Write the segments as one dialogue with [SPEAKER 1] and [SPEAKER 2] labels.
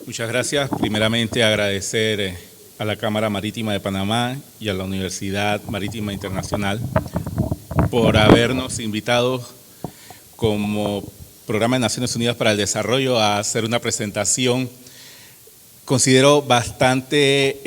[SPEAKER 1] Muchas gracias. Primeramente agradecer a la Cámara Marítima de Panamá y a la Universidad Marítima Internacional por habernos invitado como Programa de Naciones Unidas para el Desarrollo a hacer una presentación, considero bastante,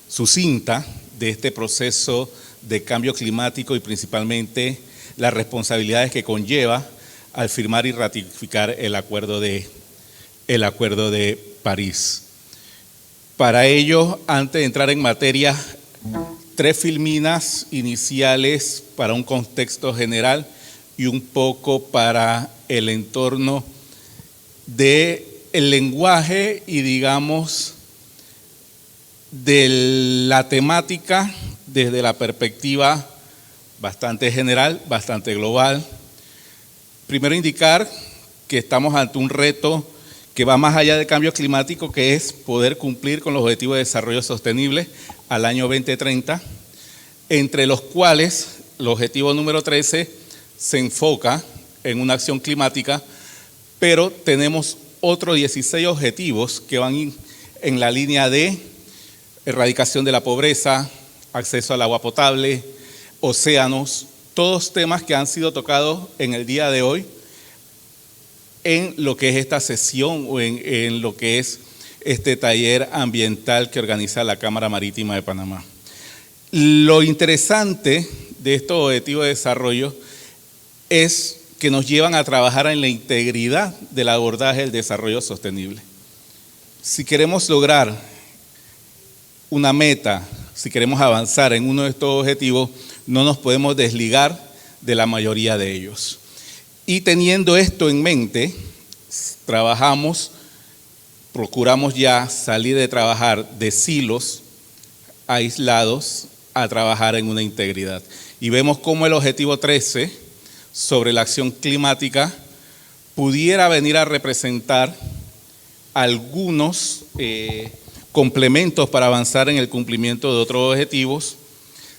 [SPEAKER 1] sucinta de este proceso de cambio climático y principalmente las responsabilidades que conlleva al firmar y ratificar el Acuerdo de París. Para ello, antes de entrar en materia, 3 filminas iniciales para un contexto general y un poco para el entorno del lenguaje y de la temática desde la perspectiva bastante general, bastante global. Primero indicar que estamos ante un reto que va más allá del cambio climático, que es poder cumplir con los Objetivos de Desarrollo Sostenible al año 2030, entre los cuales el objetivo número 13 se enfoca en una acción climática, pero tenemos otros 16 objetivos que van en la línea de erradicación de la pobreza, acceso al agua potable, océanos, todos temas que han sido tocados en el día de hoy en lo que es esta sesión o en lo que es este taller ambiental que organiza la Cámara Marítima de Panamá. Lo interesante de estos objetivos de desarrollo es que nos llevan a trabajar en la integridad del abordaje del desarrollo sostenible. Si queremos lograr una meta, si queremos avanzar en uno de estos objetivos, no nos podemos desligar de la mayoría de ellos. Y teniendo esto en mente, procuramos ya salir de trabajar de silos aislados a trabajar en una integridad. Y vemos cómo el objetivo 13 sobre la acción climática pudiera venir a representar algunos complementos para avanzar en el cumplimiento de otros objetivos.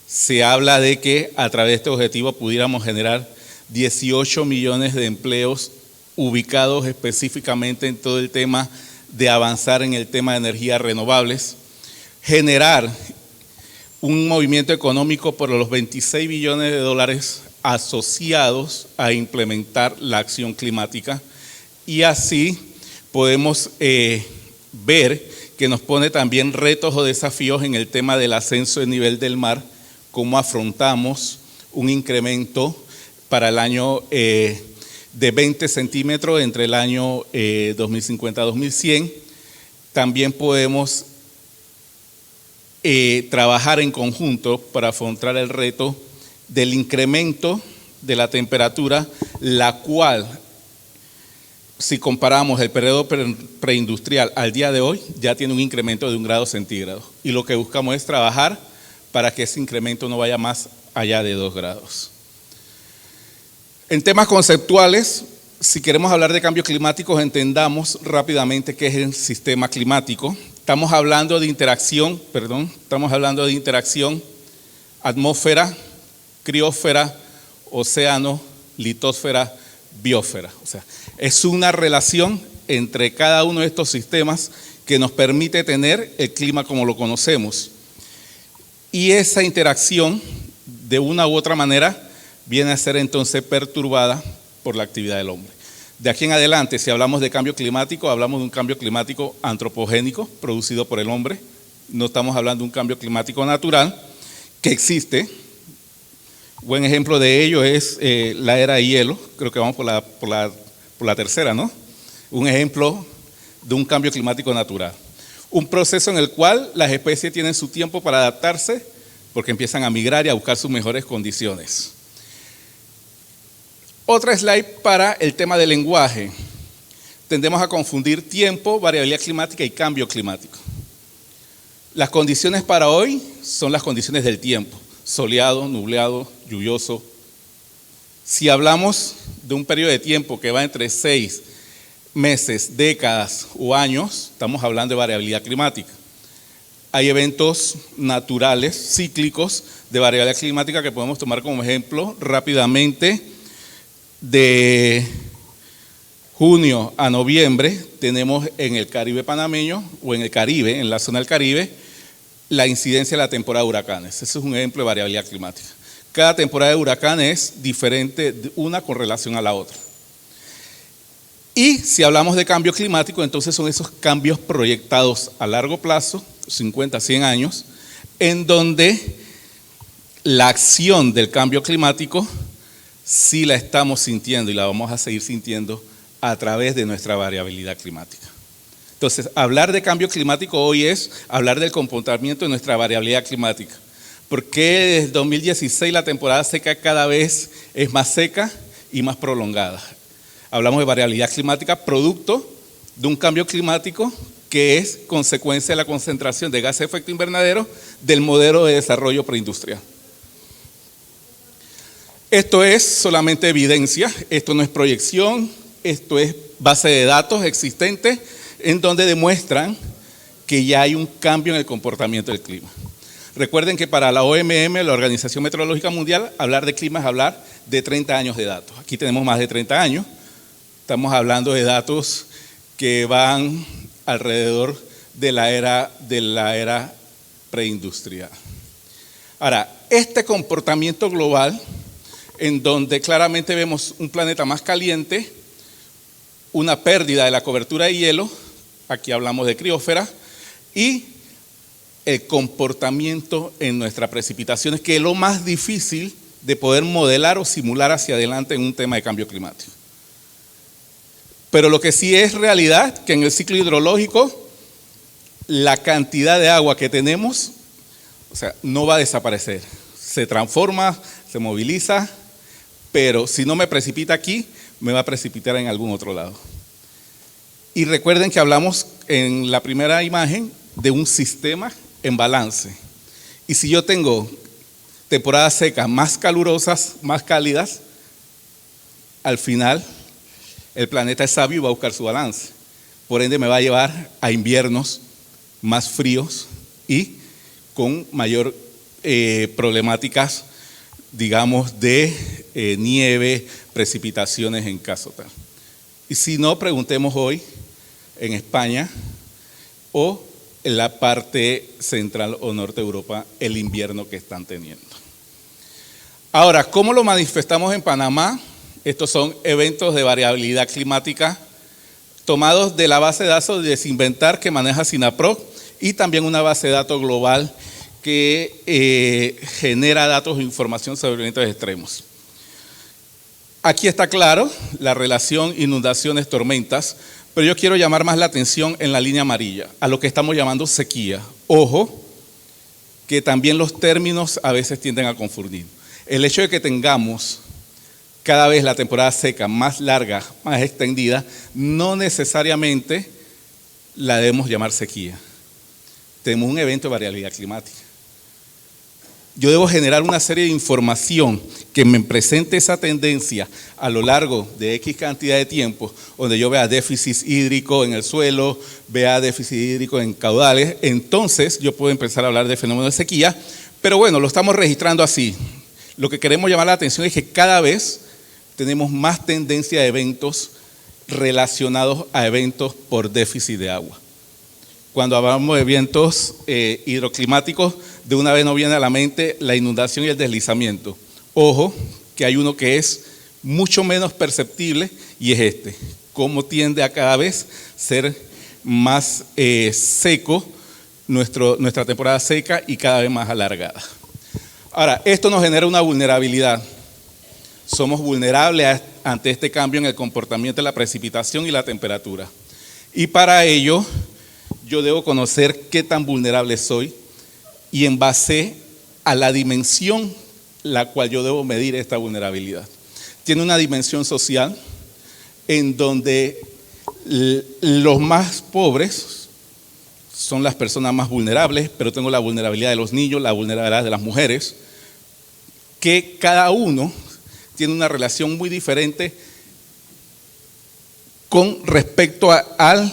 [SPEAKER 1] Se habla de que a través de este objetivo pudiéramos generar 18 millones de empleos ubicados específicamente en todo el tema de avanzar en el tema de energías renovables, generar un movimiento económico por los 26 billones de dólares asociados a implementar la acción climática, y así podemos ver que nos pone también retos o desafíos en el tema del ascenso del nivel del mar, cómo afrontamos un incremento para el año de 20 centímetros entre el año 2050-2100. También podemos trabajar en conjunto para afrontar el reto del incremento de la temperatura, la cual, si comparamos el periodo preindustrial al día de hoy, ya tiene un incremento de 1 grado centígrado. Y lo que buscamos es trabajar para que ese incremento no vaya más allá de 2 grados. En temas conceptuales, si queremos hablar de cambios climáticos, entendamos rápidamente qué es el sistema climático. Estamos hablando de interacción atmósfera, criósfera, océano, litosfera, biosfera. O sea, es una relación entre cada uno de estos sistemas que nos permite tener el clima como lo conocemos. Y esa interacción, de una u otra manera, viene a ser entonces perturbada por la actividad del hombre. De aquí en adelante, si hablamos de cambio climático, hablamos de un cambio climático antropogénico producido por el hombre. No estamos hablando de un cambio climático natural que existe. Buen ejemplo de ello es la era de hielo. Creo que vamos por la tercera, ¿no? Un ejemplo de un cambio climático natural. Un proceso en el cual las especies tienen su tiempo para adaptarse porque empiezan a migrar y a buscar sus mejores condiciones. Otra slide para el tema del lenguaje. Tendemos a confundir tiempo, variabilidad climática y cambio climático. Las condiciones para hoy son las condiciones del tiempo: soleado, nublado, lluvioso. Si hablamos de un periodo de tiempo que va entre 6 meses, décadas o años, estamos hablando de variabilidad climática. Hay eventos naturales, cíclicos, de variabilidad climática que podemos tomar como ejemplo rápidamente de junio a noviembre tenemos en el Caribe panameño o en el Caribe, en la zona del Caribe, la incidencia de la temporada de huracanes. Ese es un ejemplo de variabilidad climática. Cada temporada de huracanes es diferente una con relación a la otra. Y si hablamos de cambio climático, entonces son esos cambios proyectados a largo plazo, 50, 100 años, en donde la acción del cambio climático sí la estamos sintiendo y la vamos a seguir sintiendo a través de nuestra variabilidad climática. Entonces, hablar de cambio climático hoy es hablar del comportamiento de nuestra variabilidad climática. ¿Por qué desde 2016 la temporada seca cada vez es más seca y más prolongada? Hablamos de variabilidad climática producto de un cambio climático que es consecuencia de la concentración de gases de efecto invernadero del modelo de desarrollo preindustrial. Esto es solamente evidencia, esto no es proyección, esto es base de datos existentes en donde demuestran que ya hay un cambio en el comportamiento del clima. Recuerden que para la OMM, la Organización Meteorológica Mundial, hablar de clima es hablar de 30 años de datos. Aquí tenemos más de 30 años, estamos hablando de datos que van alrededor de la era preindustrial. Ahora, este comportamiento global, en donde claramente vemos un planeta más caliente, una pérdida de la cobertura de hielo, aquí hablamos de criósfera, y el comportamiento en nuestras precipitaciones, que es lo más difícil de poder modelar o simular hacia adelante en un tema de cambio climático. Pero lo que sí es realidad, que en el ciclo hidrológico, la cantidad de agua que tenemos, o sea, no va a desaparecer. Se transforma, se moviliza, pero si no me precipita aquí, me va a precipitar en algún otro lado. Y recuerden que hablamos en la primera imagen de un sistema en balance. Y si yo tengo temporadas secas más calurosas, más cálidas, al final el planeta es sabio y va a buscar su balance. Por ende me va a llevar a inviernos más fríos y con mayor problemáticas, digamos, de nieve, precipitaciones en caso tal. Y si no, preguntemos hoy en España o en la parte central o norte de Europa el invierno que están teniendo. Ahora, ¿cómo lo manifestamos en Panamá? Estos son eventos de variabilidad climática tomados de la base de datos de Desinventar que maneja SINAPROC y también una base de datos global que genera datos e información sobre eventos extremos. Aquí está claro la relación inundaciones-tormentas, pero yo quiero llamar más la atención en la línea amarilla, a lo que estamos llamando sequía. Ojo, que también los términos a veces tienden a confundir. El hecho de que tengamos cada vez la temporada seca más larga, más extendida, no necesariamente la debemos llamar sequía. Tenemos un evento de variabilidad climática. Yo debo generar una serie de información que me presente esa tendencia a lo largo de X cantidad de tiempo, donde yo vea déficit hídrico en el suelo, vea déficit hídrico en caudales, entonces yo puedo empezar a hablar de fenómeno de sequía, pero bueno, lo estamos registrando así. Lo que queremos llamar la atención es que cada vez tenemos más tendencia a eventos relacionados a eventos por déficit de agua. Cuando hablamos de eventos hidroclimáticos, de una vez nos viene a la mente la inundación y el deslizamiento. Ojo, que hay uno que es mucho menos perceptible y es este. Cómo tiende a cada vez ser más seco nuestra temporada seca y cada vez más alargada. Ahora, esto nos genera una vulnerabilidad. Somos vulnerables ante este cambio en el comportamiento de la precipitación y la temperatura. Y para ello, yo debo conocer qué tan vulnerable soy y en base a la dimensión la cual yo debo medir esta vulnerabilidad. Tiene una dimensión social en donde los más pobres son las personas más vulnerables, pero tengo la vulnerabilidad de los niños, la vulnerabilidad de las mujeres, que cada uno tiene una relación muy diferente con respecto al,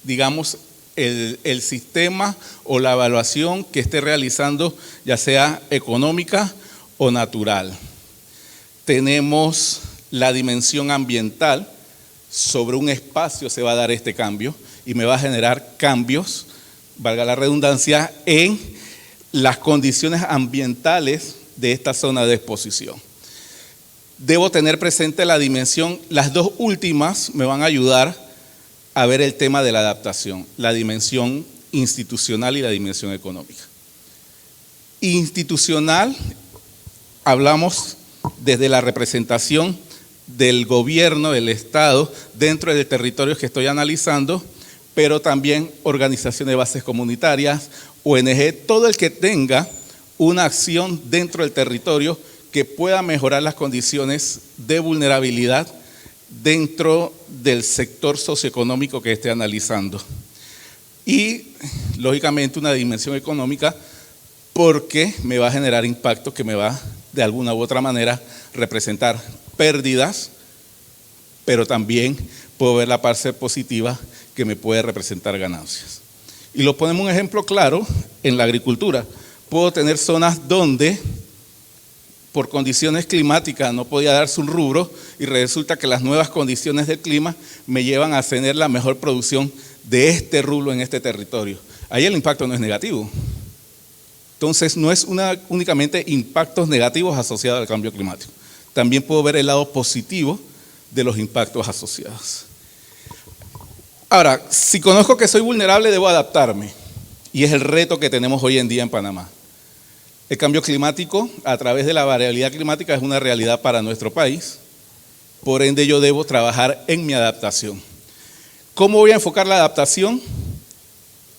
[SPEAKER 1] digamos, el sistema o la evaluación que esté realizando, ya sea económica o natural. Tenemos la dimensión ambiental, sobre un espacio se va a dar este cambio y me va a generar cambios, valga la redundancia, en las condiciones ambientales de esta zona de exposición. Debo tener presente la dimensión, las dos últimas me van a ayudar a ver el tema de la adaptación, la dimensión institucional y la dimensión económica. Institucional, hablamos desde la representación del gobierno, del Estado, dentro de territorios que estoy analizando, pero también organizaciones de bases comunitarias, ONG, todo el que tenga una acción dentro del territorio que pueda mejorar las condiciones de vulnerabilidad dentro del sector socioeconómico que esté analizando. Y, lógicamente, una dimensión económica porque me va a generar impacto que me va, de alguna u otra manera, representar pérdidas, pero también puedo ver la parte positiva que me puede representar ganancias. Y lo ponemos un ejemplo claro en la agricultura. Puedo tener zonas donde por condiciones climáticas no podía darse un rubro y resulta que las nuevas condiciones del clima me llevan a tener la mejor producción de este rubro en este territorio. Ahí el impacto no es negativo. Entonces no es únicamente impactos negativos asociados al cambio climático. También puedo ver el lado positivo de los impactos asociados. Ahora, si conozco que soy vulnerable, debo adaptarme. Y es el reto que tenemos hoy en día en Panamá. El cambio climático, a través de la variabilidad climática, es una realidad para nuestro país. Por ende, yo debo trabajar en mi adaptación. ¿Cómo voy a enfocar la adaptación?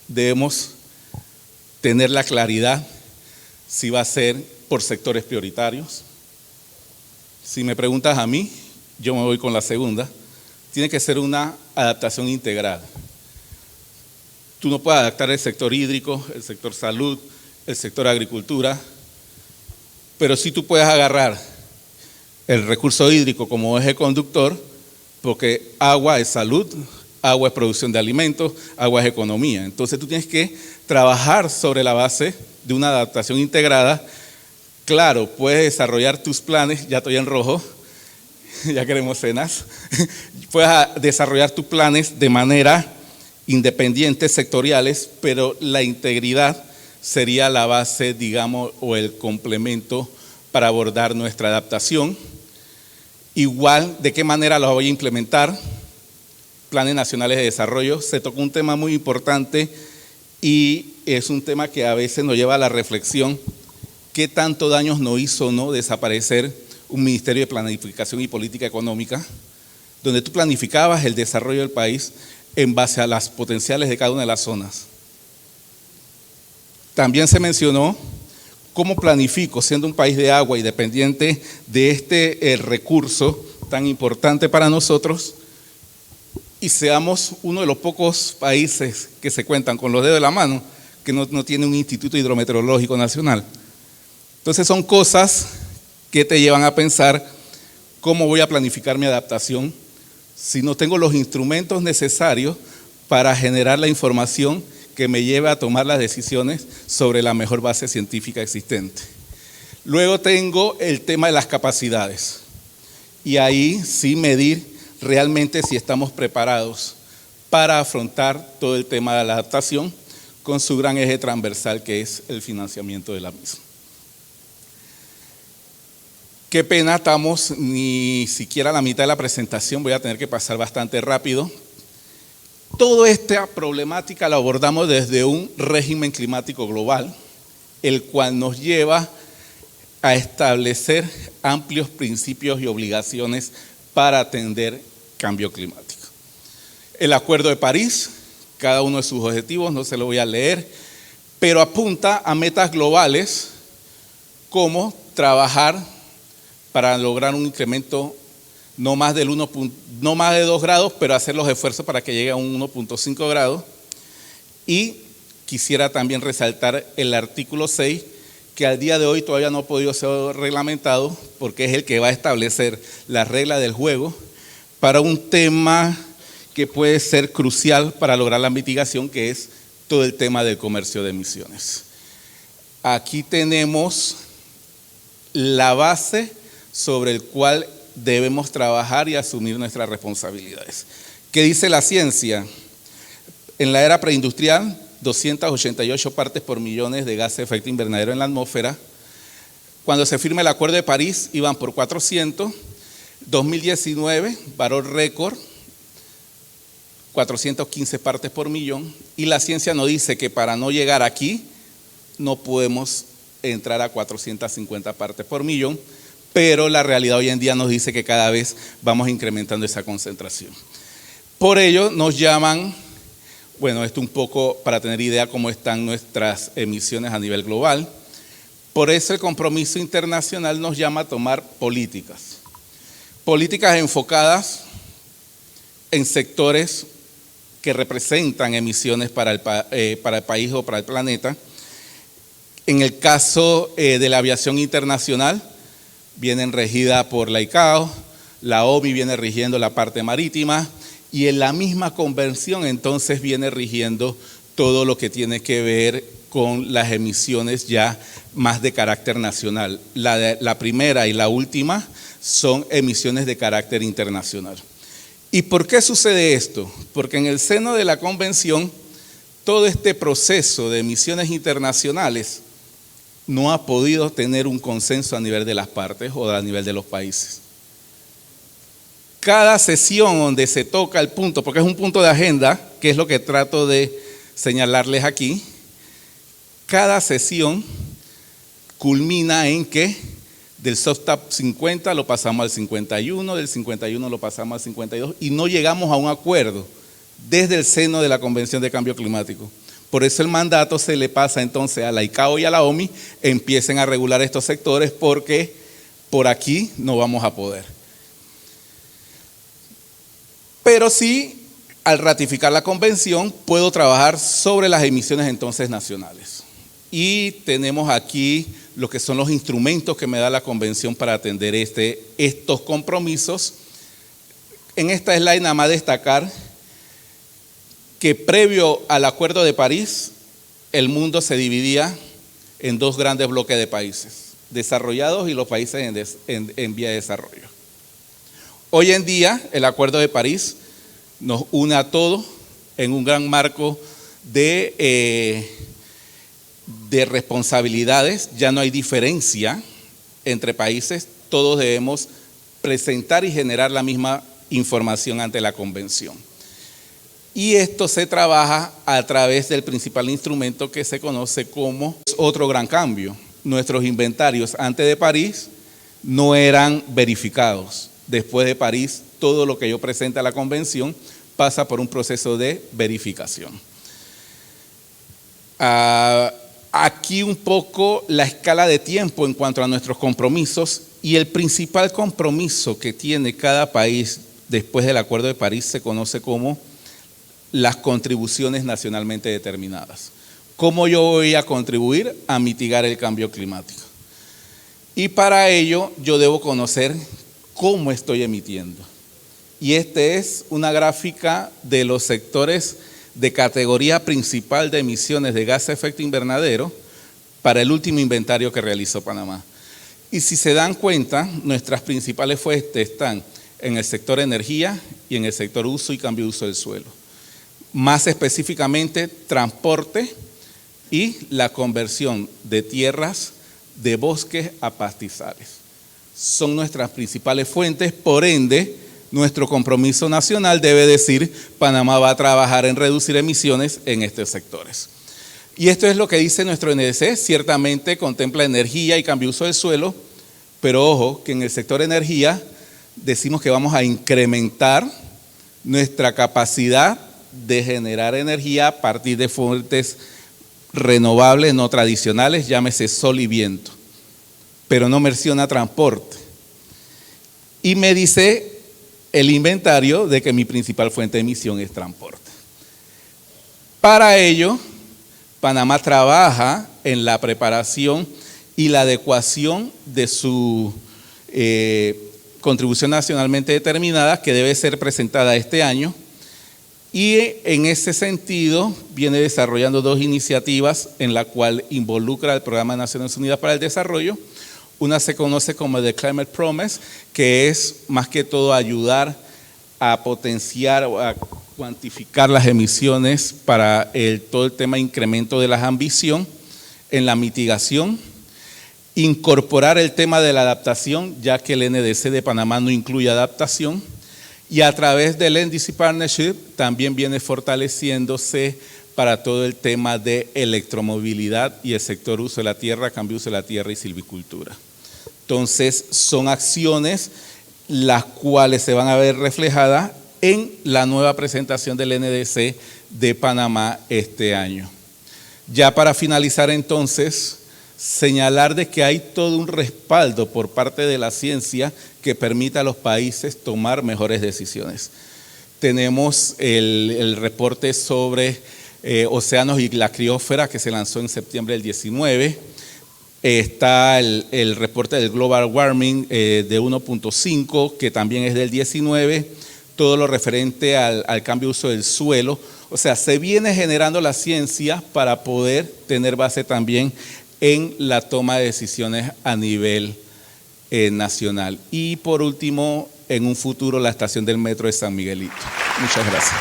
[SPEAKER 1] Debemos tener la claridad si va a ser por sectores prioritarios. Si me preguntas a mí, yo me voy con la segunda. Tiene que ser una adaptación integral. Tú no puedes adaptar el sector hídrico, el sector salud, el sector agricultura, pero sí tú puedes agarrar el recurso hídrico como eje conductor, porque agua es salud, agua es producción de alimentos, agua es economía. Entonces tú tienes que trabajar sobre la base de una adaptación integrada. Claro, puedes desarrollar tus planes, ya estoy en rojo, ya queremos cenas, puedes desarrollar tus planes de manera independiente, sectoriales, pero la integridad sería la base, digamos, o el complemento para abordar nuestra adaptación. Igual, ¿de qué manera lo voy a implementar? Planes nacionales de desarrollo. Se tocó un tema muy importante y es un tema que a veces nos lleva a la reflexión: ¿qué tanto daño nos hizo no desaparecer un Ministerio de Planificación y Política Económica, donde tú planificabas el desarrollo del país en base a las potenciales de cada una de las zonas? También se mencionó cómo planifico, siendo un país de agua y dependiente de este recurso tan importante para nosotros, y seamos uno de los pocos países que se cuentan con los dedos de la mano que no tiene un Instituto Hidrometeorológico Nacional. Entonces son cosas que te llevan a pensar cómo voy a planificar mi adaptación si no tengo los instrumentos necesarios para generar la información que me lleve a tomar las decisiones sobre la mejor base científica existente. Luego tengo el tema de las capacidades y ahí sí medir realmente si estamos preparados para afrontar todo el tema de la adaptación con su gran eje transversal que es el financiamiento de la misma. Qué pena, estamos ni siquiera a la mitad de la presentación, voy a tener que pasar bastante rápido. Toda esta problemática la abordamos desde un régimen climático global, el cual nos lleva a establecer amplios principios y obligaciones para atender cambio climático. El Acuerdo de París, cada uno de sus objetivos, no se lo voy a leer, pero apunta a metas globales como trabajar para lograr un incremento no más de 2 grados, pero hacer los esfuerzos para que llegue a un 1.5 grados. Y quisiera también resaltar el artículo 6, que al día de hoy todavía no ha podido ser reglamentado, porque es el que va a establecer las reglas del juego para un tema que puede ser crucial para lograr la mitigación, que es todo el tema del comercio de emisiones. Aquí tenemos la base sobre el cual debemos trabajar y asumir nuestras responsabilidades. ¿Qué dice la ciencia? En la era preindustrial, 288 partes por millones de gases de efecto invernadero en la atmósfera. Cuando se firma el Acuerdo de París, iban por 400. 2019, valor récord, 415 partes por millón. Y la ciencia nos dice que para no llegar aquí, no podemos entrar a 450 partes por millón, pero la realidad hoy en día nos dice que cada vez vamos incrementando esa concentración. Por ello nos llaman, bueno, esto un poco para tener idea cómo están nuestras emisiones a nivel global. Por eso el compromiso internacional nos llama a tomar políticas enfocadas en sectores que representan emisiones para el país o para el planeta. En el caso de la aviación internacional, vienen regidas por la ICAO, la OMI viene rigiendo la parte marítima y en la misma convención entonces viene rigiendo todo lo que tiene que ver con las emisiones ya más de carácter nacional. La primera y la última son emisiones de carácter internacional. ¿Y por qué sucede esto? Porque en el seno de la convención, todo este proceso de emisiones internacionales no ha podido tener un consenso a nivel de las partes o a nivel de los países. Cada sesión donde se toca el punto, porque es un punto de agenda, que es lo que trato de señalarles aquí, cada sesión culmina en que del SOFTAP 50 lo pasamos al 51, del 51 lo pasamos al 52 y no llegamos a un acuerdo desde el seno de la Convención de Cambio Climático. Por eso el mandato se le pasa entonces a la ICAO y a la OMI, empiecen a regular estos sectores porque por aquí no vamos a poder. Pero sí, al ratificar la convención, puedo trabajar sobre las emisiones entonces nacionales. Y tenemos aquí lo que son los instrumentos que me da la convención para atender estos compromisos. En esta slide nada más destacar que previo al Acuerdo de París, el mundo se dividía en dos grandes bloques de países, desarrollados y los países en vía de desarrollo. Hoy en día, el Acuerdo de París nos une a todos en un gran marco de responsabilidades. Ya no hay diferencia entre países, todos debemos presentar y generar la misma información ante la convención. Y esto se trabaja a través del principal instrumento que se conoce como otro gran cambio. Nuestros inventarios antes de París no eran verificados. Después de París, todo lo que yo presente a la convención pasa por un proceso de verificación. Aquí un poco la escala de tiempo en cuanto a nuestros compromisos, y el principal compromiso que tiene cada país después del Acuerdo de París se conoce como las contribuciones nacionalmente determinadas. ¿Cómo yo voy a contribuir a mitigar el cambio climático? Y para ello yo debo conocer cómo estoy emitiendo. Y esta es una gráfica de los sectores de categoría principal de emisiones de gas de efecto invernadero para el último inventario que realizó Panamá. Y si se dan cuenta, nuestras principales fuentes están en el sector energía y en el sector uso y cambio de uso del suelo. Más específicamente, transporte y la conversión de tierras de bosques a pastizales. Son nuestras principales fuentes, por ende, nuestro compromiso nacional debe decir, Panamá va a trabajar en reducir emisiones en estos sectores. Y esto es lo que dice nuestro NDC, ciertamente contempla energía y cambio de uso del suelo, pero ojo, que en el sector energía decimos que vamos a incrementar nuestra capacidad de generar energía a partir de fuentes renovables no tradicionales, llámese sol y viento, pero no menciona transporte. Y me dice el inventario de que mi principal fuente de emisión es transporte. Para ello, Panamá trabaja en la preparación y la adecuación de su contribución nacionalmente determinada, que debe ser presentada este año. Y en ese sentido viene desarrollando dos iniciativas en la cual involucra el Programa de Naciones Unidas para el Desarrollo. Una se conoce como The Climate Promise, que es más que todo ayudar a potenciar o a cuantificar las emisiones para todo el tema de incremento de la ambición en la mitigación, incorporar el tema de la adaptación, ya que el NDC de Panamá no incluye adaptación, y a través del NDC Partnership también viene fortaleciéndose para todo el tema de electromovilidad y el sector uso de la tierra, cambio de uso de la tierra y silvicultura. Entonces, son acciones las cuales se van a ver reflejadas en la nueva presentación del NDC de Panamá este año. Ya para finalizar entonces, señalar de que hay todo un respaldo por parte de la ciencia que permita a los países tomar mejores decisiones. Tenemos el reporte sobre océanos y la criósfera que se lanzó en septiembre del 19. Está el reporte del Global Warming de 1.5, que también es del 19, todo lo referente al cambio de uso del suelo. O sea, se viene generando la ciencia para poder tener base también en la toma de decisiones a nivel nacional. Y por último, en un futuro, la estación del metro de San Miguelito. Muchas gracias.